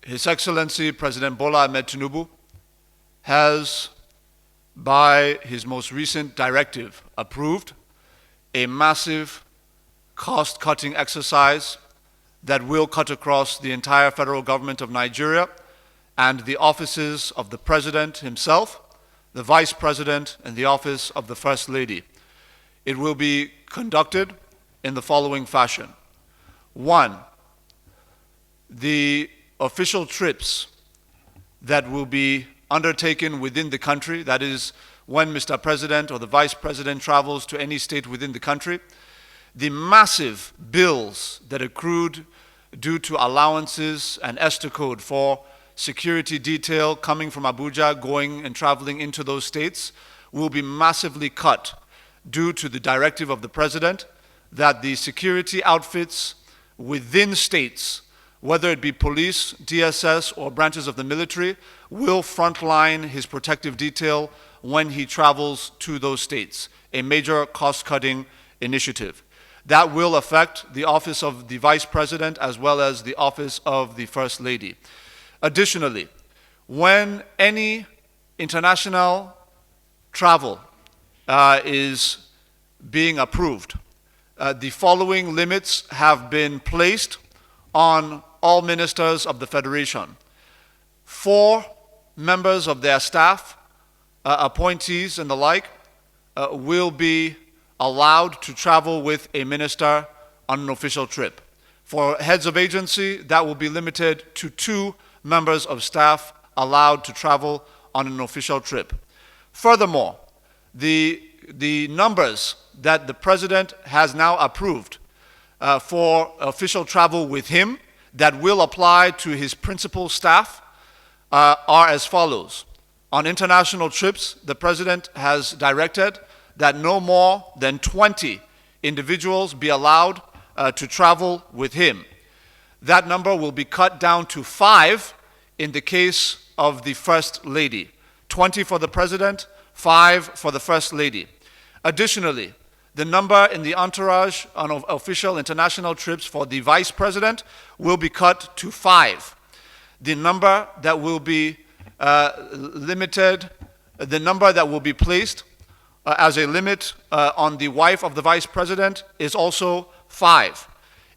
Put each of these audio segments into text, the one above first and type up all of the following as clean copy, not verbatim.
His Excellency President Bola Tinubu has, by his most recent directive, approved a massive cost-cutting exercise that will cut across the entire federal government of Nigeria and the offices of the President himself, the Vice President, and the office of the First Lady. It will be conducted in the following fashion. One, the official trips that will be undertaken within the country, that is, when Mr. President or the Vice President travels to any state within the country, the massive bills that accrued due to allowances and ESTA code for security detail coming from Abuja, going and traveling into those states, will be massively cut due to the directive of the President that the security outfits within states, whether it be police, DSS, or branches of the military, will frontline his protective detail when he travels to those states, a major cost-cutting initiative. That will affect the office of the Vice President as well as the office of the First Lady. Additionally, when any international travel is being approved, the following limits have been placed on all ministers of the Federation. 4 members of their staff, appointees and the like, will be allowed to travel with a minister on an official trip. For heads of agency, that will be limited to 2 members of staff allowed to travel on an official trip. Furthermore, the numbers that the President has now approved for official travel with him that will apply to his principal staff are as follows. On international trips, the President has directed that no more than 20 individuals be allowed to travel with him. That number will be cut down to 5 in the case of the First Lady. 20 for the President, 5 for the First Lady. Additionally, the number in the entourage on official international trips for the Vice President will be cut to 5. The number that will be limited, the number that will be placed as a limit on the wife of the Vice President is also 5.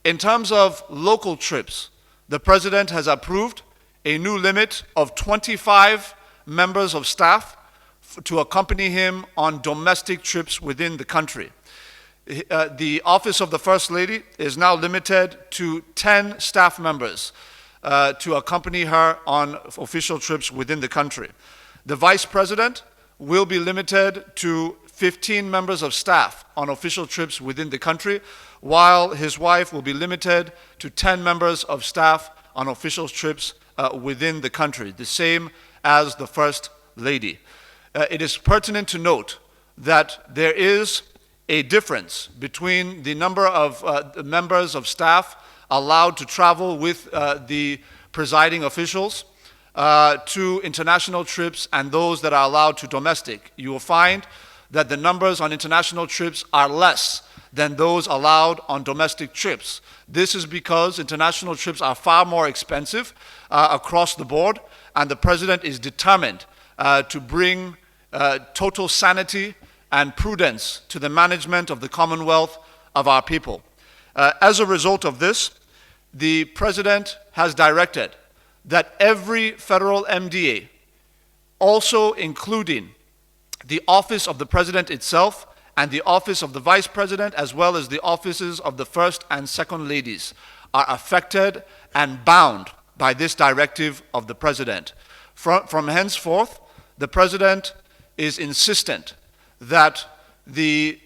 In terms of local trips, the President has approved a new limit of 25 members of staff to accompany him on domestic trips within the country. The office of the First Lady is now limited to 10 staff members to accompany her on official trips within the country. The Vice President will be limited to 15 members of staff on official trips within the country, while his wife will be limited to 10 members of staff on official trips within the country, the same as the First Lady. It is pertinent to note that there is a difference between the number of members of staff allowed to travel with the presiding officials to international trips and those that are allowed to domestic. You will find that the numbers on international trips are less than those allowed on domestic trips. This is because international trips are far more expensive across the board, and the President is determined to bring total sanity and prudence to the management of the Commonwealth of our people. As a result of this, the President has directed that every federal MDA, also including the office of the President itself and the office of the Vice President, as well as the offices of the First and Second Ladies, are affected and bound by this directive of the President. From henceforth, the President is insistent that the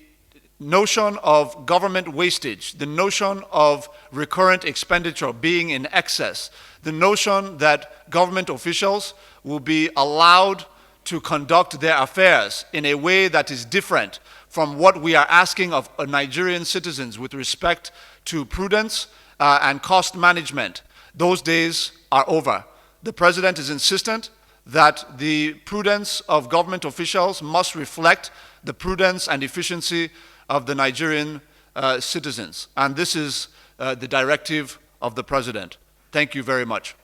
notion of government wastage, the notion of recurrent expenditure being in excess, the notion that government officials will be allowed to conduct their affairs in a way that is different from what we are asking of Nigerian citizens with respect to prudence and cost management, those days are over. The President is insistent that the prudence of government officials must reflect the prudence and efficiency of the Nigerian citizens. And this is the directive of the President. Thank you very much.